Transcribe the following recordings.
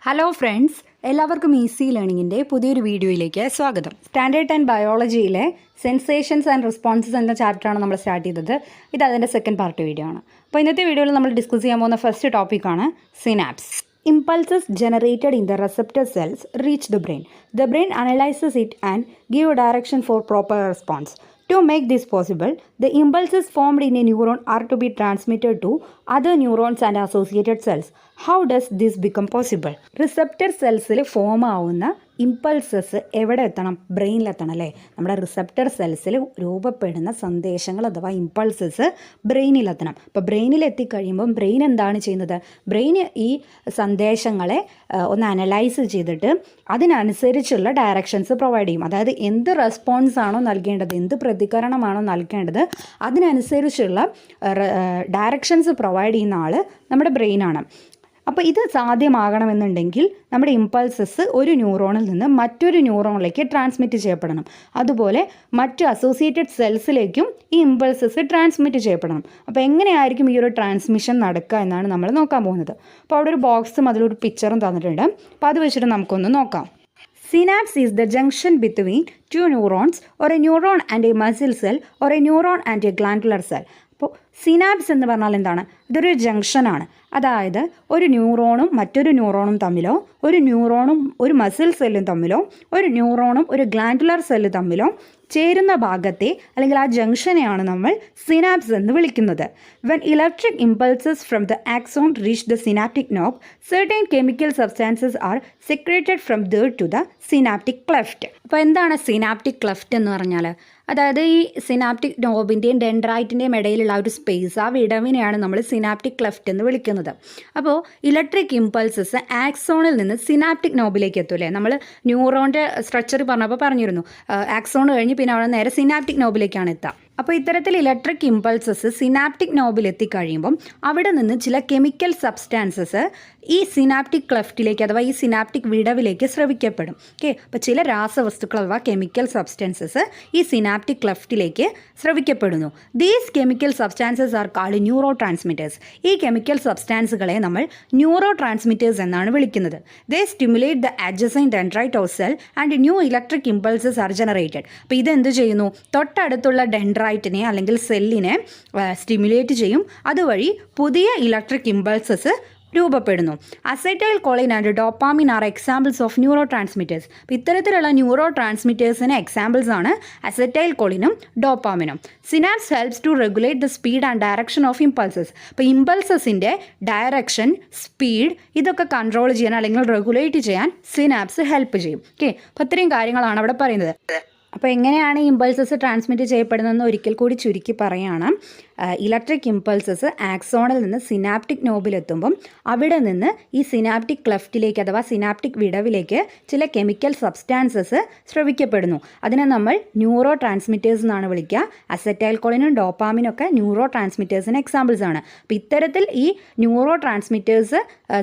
Hello friends, എല്ലാവർക്കും easy ലേണിങ്ങിൻ്റെ പുതിയൊരു വീഡിയോയിലേക്ക് സ്വാഗതം. സ്റ്റാൻഡേർഡ് 10 ബയോളജിയിലെ സെൻസേഷൻസ് ആൻഡ് റെസ്പോൺസസ് എന്ന ചാപ്റ്ററാണ് നമ്മൾ സ്റ്റാർട്ട് ചെയ്തത്. ഇത് അതിൻ്റെ സെക്കൻഡ് പാർട്ട് വീഡിയോ ആണ്. അപ്പോൾ ഇന്നത്തെ വീഡിയോയിൽ നമ്മൾ ഡിസ്കസ് ചെയ്യാൻ പോകുന്ന ഫസ്റ്റ് ടോപ്പിക്കാണ് synapse. Impulses generated in the receptor cells reach the brain. The brain analyzes it and give a direction for proper response. To make this possible, the impulses formed in a neuron are to be transmitted to other neurons and associated cells. How does this become possible? Receptor cells form ആവുന്ന impulses എവിടെ എത്തണം? ബ്രെയിനിലെത്തണം അല്ലേ? നമ്മുടെ receptor സെൽസിൽ രൂപപ്പെടുന്ന സന്ദേശങ്ങൾ അഥവാ impulses ബ്രെയിനിലെത്തണം. അപ്പോൾ ബ്രെയിനിലെത്തിക്കഴിയുമ്പം brain എന്താണ് ചെയ്യുന്നത്? ബ്രെയിൻ ഈ സന്ദേശങ്ങളെ ഒന്ന് അനലൈസ് ചെയ്തിട്ട് അതിനനുസരിച്ചുള്ള ഡയറക്ഷൻസ് പ്രൊവൈഡ് ചെയ്യും. അതായത് എന്ത് റെസ്പോൺസ് ആണോ നൽകേണ്ടത്, എന്ത് പ്രതികരണമാണോ നൽകേണ്ടത്, അതിനനുസരിച്ചുള്ള ഡയറക്ഷൻസ് പ്രൊവൈഡ് ചെയ്യുന്ന ആൾ നമ്മുടെ ബ്രെയിനാണ്. അപ്പോൾ ഇത് സാധ്യമാകണമെന്നുണ്ടെങ്കിൽ നമ്മുടെ ഇമ്പൾസസ് ഒരു ന്യൂറോണിൽ നിന്ന് മറ്റൊരു ന്യൂറോണിലേക്ക് ട്രാൻസ്മിറ്റ് ചെയ്യപ്പെടണം. അതുപോലെ മറ്റ് അസോസിയേറ്റഡ് സെൽസിലേക്കും ഈ ഇമ്പൾസസ് ട്രാൻസ്മിറ്റ് ചെയ്യപ്പെടണം. അപ്പോൾ എങ്ങനെയായിരിക്കും ഈ ഒരു ട്രാൻസ്മിഷൻ നടക്കുക എന്നാണ് നമ്മൾ നോക്കാൻ പോകുന്നത്. അപ്പോൾ അവിടെ ഒരു ബോക്സും അതിലൊരു പിക്ചറും തന്നിട്ടുണ്ട്. അപ്പോൾ അത് വെച്ചിട്ട് നമുക്കൊന്ന് നോക്കാം. Synapse is the junction between two neurons or a neuron and a muscle cell or a neuron and a glandular cell. അപ്പോൾ സിനാപ്സ് എന്ന് പറഞ്ഞാൽ എന്താണ്? ഇതൊരു ജംഗ്ഷനാണ്. അതായത് ഒരു ന്യൂറോണും മറ്റൊരു ന്യൂറോണും തമ്മിലോ, ഒരു ന്യൂറോണും ഒരു മസിൽ സെല്ലും തമ്മിലോ, ഒരു ന്യൂറോണും ഒരു ഗ്ലാൻഡുലർ സെല്ല് തമ്മിലോ ചേരുന്ന ഭാഗത്തെ അല്ലെങ്കിൽ ആ ജംഗ്ഷനെയാണ് നമ്മൾ സിനാപ്സ് എന്ന് വിളിക്കുന്നത്. When electric impulses from the axon reach the synaptic knob, certain chemical substances are secreted from there to the synaptic cleft. അപ്പോൾ എന്താണ് സിനാപ്റ്റിക് ക്ലെഫ്റ്റ് എന്ന് പറഞ്ഞാൽ? അതായത് ഈ സിനാപ്റ്റിക് നോബിൻ്റെയും ഡെൻഡ്രൈറ്റിൻ്റെയും ഇടയിലുള്ള ആ ഒരു സ്പേസ്, ആ വിടവിനെയാണ് നമ്മൾ സിനാപ്റ്റിക് ക്ലെഫ്റ്റ് എന്ന് വിളിക്കുന്നത്. അപ്പോൾ ഇലക്ട്രിക് ഇമ്പൾസസ് ആക്സോണിൽ നിന്ന് സിനാപ്റ്റിക് നോബിലേക്ക് എത്തൂലേ? നമ്മൾ ന്യൂറോണിൻ്റെ സ്ട്രക്ചർ പറഞ്ഞപ്പോൾ പറഞ്ഞിരുന്നു, ആക്സോൺ കഴിഞ്ഞ് പിന്നെ അവിടെ നേരെ സിനാപ്റ്റിക് നോബിലേക്കാണ് എത്തുക. അപ്പോൾ ഇത്തരത്തിൽ ഇലക്ട്രിക് ഇമ്പൾസസ് സിനാപ്റ്റിക് നോബിൽ എത്തിക്കഴിയുമ്പം അവിടെ നിന്ന് ചില കെമിക്കൽ സബ്സ്റ്റാൻസസ് ഈ സിനാപ്റ്റിക് ക്ലെഫ്റ്റിലേക്ക് അഥവാ ഈ സിനാപ്റ്റിക് വിടവിലേക്ക് സ്രവിക്കപ്പെടും. ഓക്കെ, അപ്പോൾ ചില രാസവസ്തുക്കൾ അഥവാ കെമിക്കൽ സബ്സ്റ്റാൻസസ് ഈ സിനാപ്റ്റിക് ക്ലെഫ്റ്റിലേക്ക് സ്രവിക്കപ്പെടുന്നു. These chemical substances are called neurotransmitters. ഈ കെമിക്കൽ സബ്സ്റ്റാൻസുകളെ നമ്മൾ ന്യൂറോ ട്രാൻസ്മിറ്റേഴ്സ് എന്നാണ് വിളിക്കുന്നത്. They stimulate the adjacent dendrite of cell and new electric impulses are generated. അപ്പോൾ ഇതെന്ത് ചെയ്യുന്നു? തൊട്ടടുത്തുള്ള ഡെൻഡ്രൈറ്റിനെ അല്ലെങ്കിൽ സെല്ലിനെ സ്റ്റിമുലേറ്റ് ചെയ്യും. അതുവഴി പുതിയ ഇലക്ട്രിക് ഇമ്പൾസസ് രൂപപ്പെടുന്നു. Acetylcholine and dopamine are examples of neurotransmitters. അപ്പോൾ ഇത്തരത്തിലുള്ള ന്യൂറോ ട്രാൻസ്മിറ്റേഴ്സിന് എക്സാമ്പിൾസ് ആണ് അസൈറ്റൈൽ കോളിനും ഡോപ്പാമിനും. Synapse helps to regulate the speed and direction of impulses. അപ്പോൾ ഇമ്പൾസസിൻ്റെ ഡയറക്ഷൻ, സ്പീഡ് ഇതൊക്കെ കൺട്രോൾ ചെയ്യാൻ അല്ലെങ്കിൽ റെഗുലേറ്റ് ചെയ്യാൻ സിനാപ്സ് ഹെൽപ്പ് ചെയ്യും. ഓക്കെ, അപ്പോൾ ഇത്രയും കാര്യങ്ങളാണ് അവിടെ പറയുന്നത്. അപ്പോൾ എങ്ങനെയാണ് ഇമ്പൾസസ് ട്രാൻസ്മിറ്റ് ചെയ്യപ്പെടുന്നതെന്ന് ഒരിക്കൽ കൂടി ചുരുക്കി പറയുകയാണ്. ഇലക്ട്രിക് ഇമ്പൾസസ് ആക്സോണിൽ നിന്ന് സിനാപ്റ്റിക് നോബിലെത്തുമ്പം അവിടെ നിന്ന് ഈ സിനാപ്റ്റിക് ക്ലെഫ്റ്റിലേക്ക് അഥവാ സിനാപ്റ്റിക് വിടവിലേക്ക് ചില കെമിക്കൽ സബ്സ്റ്റാൻസസ് സ്രവിക്കപ്പെടുന്നു. അതിനെ നമ്മൾ ന്യൂറോ ട്രാൻസ്മിറ്റേഴ്സ് എന്നാണ് വിളിക്കുക. അസറ്റൈൽ കോളിനും ഡോപ്പാമിനും ഒക്കെ ന്യൂറോ ട്രാൻസ്മിറ്റേഴ്സിന് എക്സാമ്പിൾസ് ആണ്. അപ്പോൾ ഇത്തരത്തിൽ ഈ ന്യൂറോ ട്രാൻസ്മിറ്റേഴ്സ്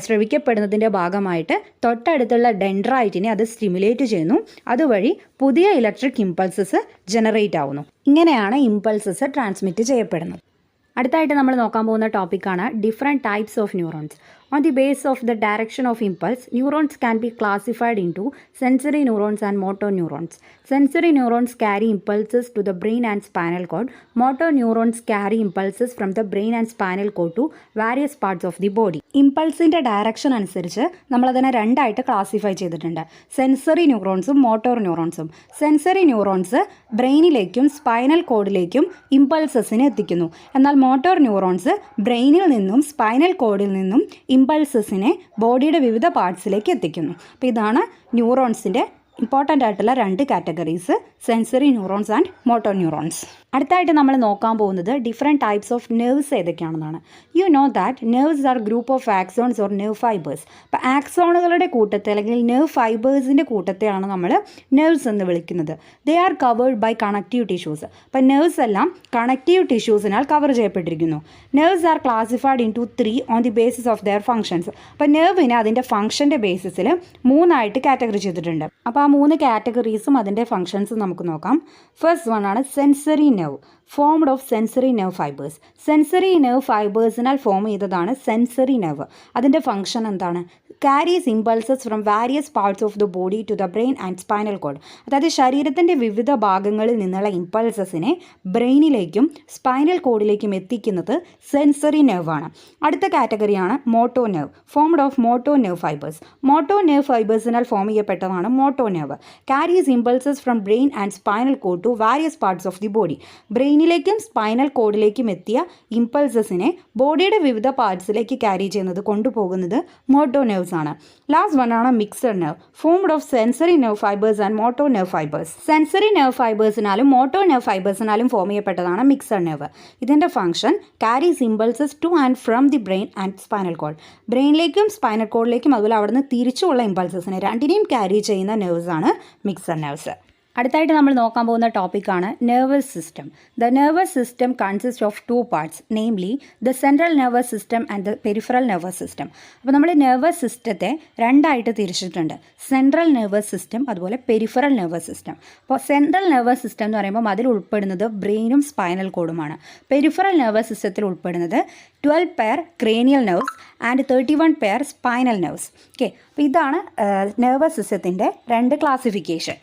സ്രവിക്കപ്പെടുന്നതിൻ്റെ ഭാഗമായിട്ട് തൊട്ടടുത്തുള്ള ഡെൻഡ്രൈറ്റിനെ അത് സ്റ്റിമുലേറ്റ് ചെയ്യുന്നു. അതുവഴി പുതിയ ഇലക്ട്രിക് ഇമ്പൾസസ് ജനറേറ്റ് ആവുന്നു. ഇങ്ങനെയാണ് ഇമ്പൾസസ് ട്രാൻസ്മിറ്റ് ചെയ്യപ്പെടുന്നത്. അടുത്തായിട്ട് നമ്മൾ നോക്കാൻ പോകുന്ന ടോപ്പിക്കാണ് different types of neurons. On the basis of the direction of impulse, neurons can be classified into sensory neurons and motor neurons. Sensory neurons carry impulses to the brain and spinal cord. Motor neurons carry impulses from the brain and spinal cord to various parts of the body. ഇമ്പൾസിൻ്റെ direction അനുസരിച്ച് നമ്മളതിനെ രണ്ടായിട്ട് classify ചെയ്തിട്ടുണ്ട്, sensory ന്യൂറോൺസും motor ന്യൂറോൺസും. Sensory neurons ബ്രെയിനിലേക്കും spinal കോഡിലേക്കും ഇമ്പൾസസിനെ എത്തിക്കുന്നു. എന്നാൽ മോട്ടോർ ന്യൂറോൺസ് ബ്രെയിനിൽ നിന്നും സ്പൈനൽ കോഡിൽ നിന്നും ഇമ്പൾസസിനെ ബോഡിയുടെ വിവിധ പാർട്സിലേക്ക് എത്തിക്കുന്നു. അപ്പോൾ ഇതാണ് ന്യൂറോൺസിൻ്റെ ഇമ്പോർട്ടൻ്റ് ആയിട്ടുള്ള രണ്ട് categories, sensory neurons and motor neurons. അടുത്തായിട്ട് നമ്മൾ നോക്കാൻ പോകുന്നത് ഡിഫറെൻറ്റ് ടൈപ്സ് ഓഫ് നെർവ്സ് ഏതൊക്കെയാണെന്നാണ്. You know that nerves are group of axons or nerve fibres. അപ്പോൾ ആക്സോണുകളുടെ കൂട്ടത്തെ അല്ലെങ്കിൽ നെർവ് ഫൈബേഴ്സിൻ്റെ കൂട്ടത്തെയാണ് നമ്മൾ നെർവ്സ് എന്ന് വിളിക്കുന്നത്. They are covered by connective tissues. അപ്പോൾ നെർവ്സ് എല്ലാം കണക്റ്റീവ് ടിഷ്യൂസിനാൽ കവർ ചെയ്യപ്പെട്ടിരിക്കുന്നു. Nerves are classified into 3 on the basis of their functions. അപ്പോൾ നെർവിനെ അതിൻ്റെ ഫംഗ്ഷൻ്റെ ബേസിസിൽ 3 കാറ്റഗറി ചെയ്തിട്ടുണ്ട്. അപ്പോൾ അപ്പോൾ ആ 3 കാറ്റഗറീസും അതിൻ്റെ ഫങ്ഷൻസും നമുക്ക് നോക്കാം. ഫസ്റ്റ് വൺ ആണ് sensory nerve, formed of sensory nerve fibres. Sensory nerve ഫൈബേഴ്സിനാൽ ഫോം ചെയ്തതാണ് സെൻസറി നെർവ്. അതിൻ്റെ ഫങ്ഷൻ എന്താണ്? Carries impulses from various parts of the body to the brain and spinal cord. അതായത് ശരീരത്തിൻ്റെ വിവിധ ഭാഗങ്ങളിൽ നിന്നുള്ള ഇമ്പൾസസിനെ ബ്രെയിനിലേക്കും സ്പൈനൽ കോഡിലേക്കും എത്തിക്കുന്നത് സെൻസറി നെർവാണ്. അടുത്ത കാറ്റഗറിയാണ് motor nerve, formed of motor nerve fibres. Motor nerve ഫൈബേഴ്സിനാൽ ഫോം ചെയ്യപ്പെട്ടതാണ് motor nerve. Carries impulses from brain and spinal cord to various parts of the body. ബ്രെയിനിലേക്കും സ്പൈനൽ കോഡിലേക്കും എത്തിയ ഇമ്പൾസസിനെ ബോഡിയുടെ വിവിധ പാർട്സിലേക്ക് ക്യാരി ചെയ്യുന്നത് കൊണ്ടുപോകുന്നത് മോട്ടോ നെർവ്സ് ആണ്. ലാസ്റ്റ് വൺ ആണ് mixed nerve, formed of sensory nerve fibres and motor nerve fibres. Sensory nerve ഫൈബേഴ്സിനാലും മോട്ടോ നെർവ് ഫൈബേഴ്സിനാലും ഫോം ചെയ്യപ്പെട്ടതാണ് മിക്സഡ് നെർവ്. ഇതിൻ്റെ function carries impulses to and from the brain and spinal cord. ബ്രെയിനിലേക്കും spinal കോഡിലേക്കും അതുപോലെ അവിടുന്ന് തിരിച്ചുള്ള ഇമ്പൾസസിനെ രണ്ടിനെയും ക്യാരി ചെയ്യുന്ന നെർവ്സ് ആണ് മിക്സഡ് നെർവ്സ്. അടുത്തായിട്ട് നമ്മൾ നോക്കാൻ പോകുന്ന ടോപ്പിക്കാണ് nervous system. The nervous system consist of 2 parts, namely the central nervous system and the peripheral nervous system. അപ്പോൾ നമ്മൾ നെർവസ് സിസ്റ്റത്തെ രണ്ടായിട്ട് തിരിച്ചിട്ടുണ്ട്, സെൻട്രൽ നെർവസ് സിസ്റ്റം അതുപോലെ പെരിഫറൽ നെർവസ് സിസ്റ്റം. അപ്പോൾ സെൻട്രൽ നെർവസ് സിസ്റ്റം എന്ന് പറയുമ്പോൾ അതിൽ ഉൾപ്പെടുന്നത് ബ്രെയിനും സ്പൈനൽ കോഡുമാണ്. പെരിഫറൽ നെർവസ് സിസ്റ്റത്തിൽ ഉൾപ്പെടുന്നത് 12 pair cranial nerves and 31 pair spinal nerves. Okay, അപ്പോൾ ഇതാണ് നെർവസ് സിസ്റ്റത്തിൻ്റെ 2 ക്ലാസിഫിക്കേഷൻ.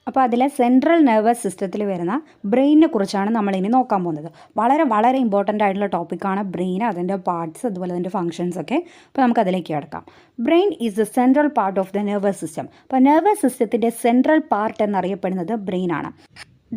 അപ്പോൾ അതിലെ സെൻട്രൽ നെർവസ് സിസ്റ്റത്തിൽ വരുന്ന ബ്രെയിനിനെ കുറിച്ചാണ് നമ്മളിനി നോക്കാൻ പോകുന്നത്. വളരെ വളരെ ഇമ്പോർട്ടൻ്റ് ആയിട്ടുള്ള ടോപ്പിക്കാണ് ബ്രെയിൻ, അതിൻ്റെ പാർട്സ് അതുപോലെ അതിൻ്റെ ഫങ്ഷൻസ് ഒക്കെ. അപ്പോൾ നമുക്ക് അതിലേക്ക് കിടക്കാം. Brain is the central part of the nervous system. അപ്പോൾ നെർവസ് സിസ്റ്റത്തിൻ്റെ സെൻട്രൽ പാർട്ട് എന്നറിയപ്പെടുന്നത് ബ്രെയിനാണ്.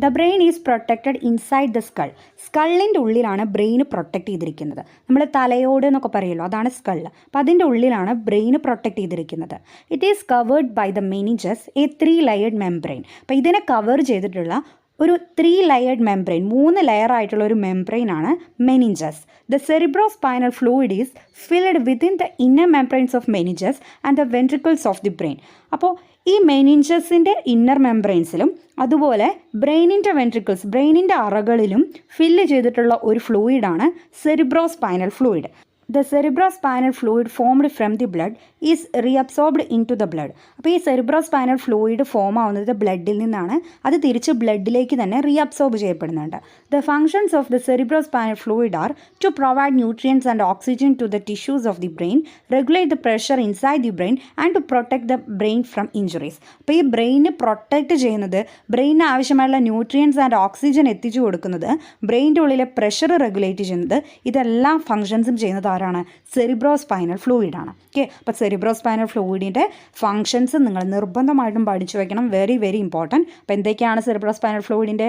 The brain is protected inside the skull. സ്കള്ളിൻ്റെ ഉള്ളിലാണ് ബ്രെയിൻ പ്രൊട്ടക്റ്റ് ചെയ്തിരിക്കുന്നത്. നമ്മൾ തലയോട് എന്നൊക്കെ പറയുമല്ലോ, അതാണ് സ്കള്ള്. അപ്പോൾ അതിൻ്റെ ഉള്ളിലാണ് ബ്രെയിൻ പ്രൊട്ടക്റ്റ് ചെയ്തിരിക്കുന്നത്. It is covered by the meninges, a 3 layered membrane. അപ്പോൾ ഇതിനെ കവർ ചെയ്തിട്ടുള്ള ഒരു 3 ലെയർഡ് മെംബ്രെയിൻ, 3 ലെയർ ആയിട്ടുള്ള ഒരു മെംബ്രെയിനാണ് meninges. The cerebrospinal fluid is filled within the inner membranes of meninges and the ventricles of the brain. അപ്പോൾ ഈ മെനിഞ്ചസിൻ്റെ inner മെംബ്രെയിൻസിലും അതുപോലെ ബ്രെയിനിൻ്റെ വെൻട്രിക്കിൾസ്, ബ്രെയിനിൻ്റെ അറകളിലും ഫില്ല് ചെയ്തിട്ടുള്ള ഒരു ഫ്ലൂയിഡാണ് cerebrospinal fluid. The cerebrospinal fluid formed from the blood is reabsorbed into the blood. അപ്പോൾ ഈ cerebrospinal fluid form ആവുന്നത് ബ്ലഡിൽ നിന്നാണ്, അത് തിരിച്ച് ബ്ലഡിലേക്ക് തന്നെ റീഅബ്സോർബ് ചെയ്യപ്പെടുന്നുണ്ട്. The functions of the cerebrospinal fluid are to provide nutrients and oxygen to the tissues of the brain, regulate the pressure inside the brain and to protect the brain from injuries. അപ്പോൾ ഈ ബ്രെയിന് protect ചെയ്യുന്നത്, ബ്രെയിനിന് ആവശ്യമായുള്ള nutrients and oxygen എത്തിച്ചു കൊടുക്കുന്നത്, ബ്രെയിനിൻ്റെ ഉള്ളിലെ pressure regulate ചെയ്യുന്നത്, ഇതെല്ലാം ഫങ്ഷൻസും ചെയ്യുന്നത് ആരാണ്? സെറിബ്രോസ്പൈനൽ ഫ്ലൂയിഡാണ്. ഓക്കെ, അപ്പോൾ സെറിബ്രോസ്പൈനൽ ഫ്ലൂയിഡിൻ്റെ ഫങ്ഷൻസ് നിങ്ങൾ നിർബന്ധമായിട്ടും പഠിച്ചു വയ്ക്കണം, വെരി വെരി ഇമ്പോർട്ടൻറ്റ്. അപ്പോൾ എന്തൊക്കെയാണ് സെറിബ്രോസ്പൈനൽ ഫ്ലൂയിഡിൻ്റെ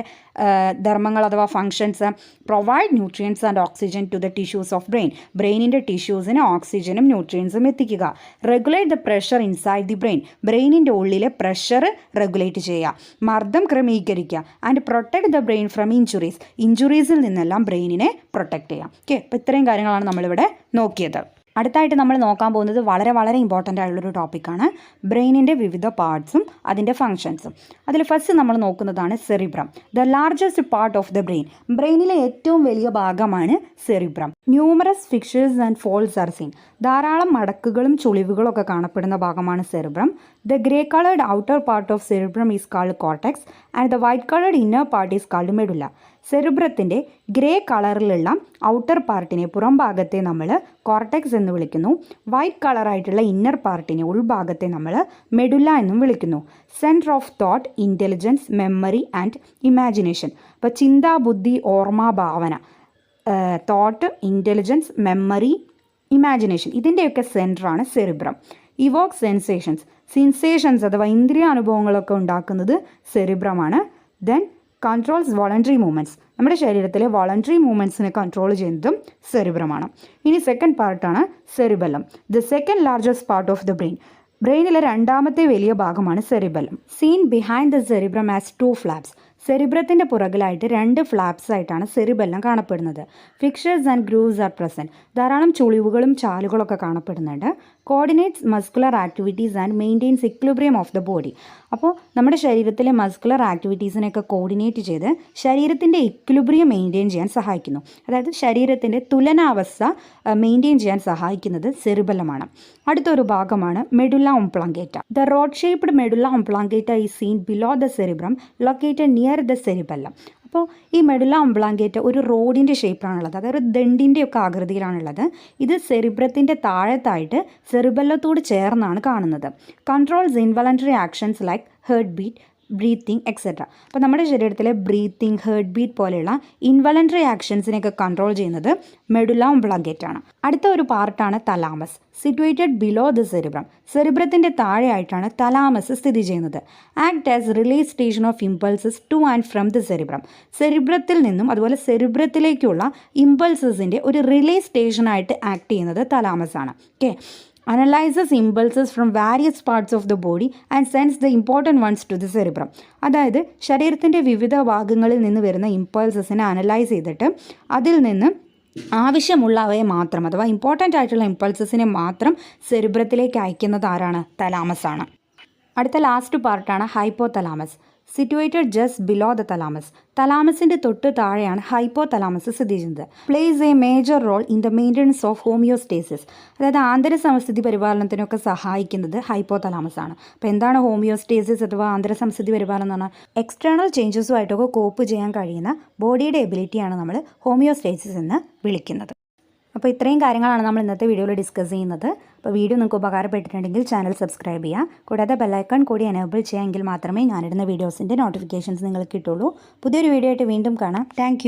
ധർമ്മങ്ങൾ അഥവാ functions? Provide nutrients and oxygen to the tissues of brain. ബ്രെയിനിൻ്റെ ടിഷ്യൂസിന് ഓക്സിജനും ന്യൂട്രിയൻസും എത്തിക്കുക. Regulate the pressure inside the brain. ബ്രെയിനിൻ്റെ ഉള്ളിലെ പ്രഷർ റെഗുലേറ്റ് ചെയ്യുക, മർദ്ദം ക്രമീകരിക്കുക. And protect the brain from injuries. ഇഞ്ചുറീസിൽ നിന്നെല്ലാം ബ്രെയിനിനെ പ്രൊട്ടക്റ്റ് ചെയ്യാം. ഓക്കെ, അപ്പോൾ ഇത്രയും കാര്യങ്ങളാണ് നമ്മളിവിടെ നോക്കിയത്. അടുത്തായിട്ട് നമ്മൾ നോക്കാൻ പോകുന്നത് വളരെ വളരെ ഇമ്പോർട്ടൻ്റ് ആയിട്ടുള്ളൊരു ടോപ്പിക്കാണ്, ബ്രെയിനിൻ്റെ വിവിധ പാർട്സും അതിൻ്റെ ഫങ്ഷൻസും. അതിൽ ഫസ്റ്റ് നമ്മൾ നോക്കുന്നതാണ് cerebrum, the largest part of the brain. ബ്രെയിനിലെ ഏറ്റവും വലിയ ഭാഗമാണ് cerebrum. Numerous fissures and folds are seen. ധാരാളം മടക്കുകളും ചുളിവുകളും ഒക്കെ കാണപ്പെടുന്ന ഭാഗമാണ് cerebrum. The grey coloured outer part of cerebrum is called cortex and the white coloured inner part is called medulla. സെറിബ്രത്തിൻ്റെ ഗ്രേ കളറിലുള്ള ഔട്ടർ പാർട്ടിനെ, പുറം ഭാഗത്തെ നമ്മൾ കോർട്ടെക്സ് എന്ന് വിളിക്കുന്നു. വൈറ്റ് കളറായിട്ടുള്ള ഇന്നർ പാർട്ടിനെ, ഉൾഭാഗത്തെ നമ്മൾ മെഡുല എന്നും വിളിക്കുന്നു. Centre of thought, intelligence, memory and imagination. അപ്പോൾ ചിന്ത, ബുദ്ധി, ഓർമ്മ, ഭാവന, തോട്ട്, ഇൻ്റലിജൻസ്, മെമ്മറി, ഇമാജിനേഷൻ, ഇതിൻ്റെയൊക്കെ സെൻറ്ററാണ് സെറിബ്രം. ഇവോക്ക് സെൻസേഷൻസ് അഥവാ ഇന്ദ്രിയ അനുഭവങ്ങളൊക്കെ ഉണ്ടാക്കുന്നത് സെറിബ്രമാണ്. Then controls voluntary movements. നമ്മുടെ ശരീരത്തിലെ വോളണ്ടറി മൂവ്മെൻറ്റ്സിനെ കൺട്രോൾ ചെയ്യുന്നതും സെറിബ്രമാണ്. ഇനി സെക്കൻഡ് പാർട്ടാണ് cerebellum, the second largest part of the brain. ബ്രെയിനിലെ രണ്ടാമത്തെ വലിയ ഭാഗമാണ് cerebellum. Seen behind the cerebrum as 2 flaps. സെറിബ്രത്തിൻ്റെ പുറകിലായിട്ട് 2 ഫ്ലാപ്സ് ആയിട്ടാണ് സെറിബെല്ലം കാണപ്പെടുന്നത്. Fissures and grooves are present. ധാരാളം ചുളിവുകളും ചാലുകളൊക്കെ കാണപ്പെടുന്നുണ്ട്. Coordinates muscular activities and maintains equilibrium of the body. അപ്പോൾ നമ്മുടെ ശരീരത്തിലെ മസ്കുലർ ആക്ടിവിറ്റീസിനെയൊക്കെ കോർഡിനേറ്റ് ചെയ്ത് ശരീരത്തിൻ്റെ ഇക്വിലിബ്രിയം മെയിൻറ്റെയിൻ ചെയ്യാൻ സഹായിക്കുന്നു. അതായത് ശരീരത്തിൻ്റെ തുലനാവസ്ഥ മെയിൻറ്റെയിൻ ചെയ്യാൻ സഹായിക്കുന്നത് സെറിബെല്ലമാണ്. അടുത്തൊരു ഭാഗമാണ് medulla oblongata. The rod shaped medulla oblongata is seen below the cerebrum located near the cerebellum. അപ്പോൾ ഈ മെഡുല്ല ഒംപ്ലാങ്കേറ്റ ഒരു റോഡിൻ്റെ ഷേപ്പിലാണുള്ളത്, അതായത് ദണ്ടിൻ്റെയൊക്കെ ആകൃതിയിലാണുള്ളത്. ഇത് സെറിബ്രത്തിൻ്റെ താഴത്തായിട്ട് സെറിബെല്ലത്തോട് ചേർന്നാണ് കാണുന്നത്. Controls involuntary actions like heart beat, breathing etcetera. അപ്പോൾ നമ്മുടെ ശരീരത്തിലെ ബ്രീത്തിങ്, ഹേർട്ട് ബീറ്റ് പോലെയുള്ള ഇൻവളണ്ടറി ആക്ഷൻസിനെയൊക്കെ കൺട്രോൾ ചെയ്യുന്നത് മെഡുല്ല ഒംപ്ലാങ്കേറ്റ ആണ്. അടുത്ത ഒരു പാർട്ടാണ് thalamus, situated below the cerebrum. സെറിബ്രത്തിൻ്റെ താഴെയായിട്ടാണ് തലാമസ് സ്ഥിതി ചെയ്യുന്നത്. Act as relay station of impulses to and from the cerebrum. സെറിബ്രത്തിൽ നിന്നും അതുപോലെ സെറിബ്രത്തിലേക്കുള്ള ഇമ്പൾസസിൻ്റെ ഒരു റിലേ സ്റ്റേഷനായിട്ട് ആക്ട് ചെയ്യുന്നത് തലാമസ് ആണ്. Okay, analyzes impulses from various parts of the body and sends the important ones to the cerebrum. അതായത് ശരീരത്തിൻ്റെ വിവിധ ഭാഗങ്ങളിൽ നിന്ന് വരുന്ന ഇമ്പൾസസിനെ അനലൈസ് ചെയ്തിട്ട് അതിൽ നിന്ന് ആവശ്യമുള്ളവയെ മാത്രം, അഥവാ ഇമ്പോർട്ടൻ്റ് ആയിട്ടുള്ള ഇമ്പൾസസിനെ മാത്രം സെറിബ്രത്തിലേക്ക് അയക്കുന്നത് ആരാണ്? തലാമസ് ആണ്. അടുത്ത ലാസ്റ്റ് പാർട്ടാണ് hypothalamus, situated just below the thalamus. തലാമസിൻ്റെ തൊട്ട് താഴെയാണ് ഹൈപ്പോ തലാമസ് സ്ഥിതി ചെയ്യുന്നത്. Plays a major role in the maintenance of homeostasis. അതായത് ആന്തര സമസ്ഥിതി പരിപാലനത്തിനൊക്കെ സഹായിക്കുന്നത് ഹൈപ്പോ തലാമസ് ആണ്. അപ്പോൾ എന്താണ് ഹോമിയോസ്റ്റേസിസ് അഥവാ ആന്തര സമസ്ഥിതി പരിപാലനം എന്ന് പറഞ്ഞാൽ? എക്സ്റ്റേണൽ ചേഞ്ചസുമായിട്ടൊക്കെ കോപ്പ് ചെയ്യാൻ കഴിയുന്ന ബോഡിയുടെ എബിലിറ്റിയാണ് നമ്മൾ ഹോമിയോസ്റ്റേസിസ് എന്ന് വിളിക്കുന്നത്. അപ്പോൾ ഇത്രയും കാര്യങ്ങളാണ് നമ്മൾ ഇന്നത്തെ വീഡിയോയിൽ ഡിസ്കസ് ചെയ്യുന്നത്. അപ്പോൾ വീഡിയോ നിങ്ങൾക്ക് ഉപകാരപ്പെട്ടിട്ടുണ്ടെങ്കിൽ ചാനൽ സബ്സ്ക്രൈബ് ചെയ്യുക. കൂടാതെ ബെല്ലൈക്കൺ കൂടി എനേബിൾ ചെയ്യാമെങ്കിൽ മാത്രമേ ഞാനിടുന്ന വീഡിയോസിൻ്റെ നോട്ടിഫിക്കേഷൻസ് നിങ്ങൾക്ക് കിട്ടുള്ളൂ. പുതിയൊരു വീഡിയോ ആയിട്ട് വീണ്ടും കാണാം. താങ്ക്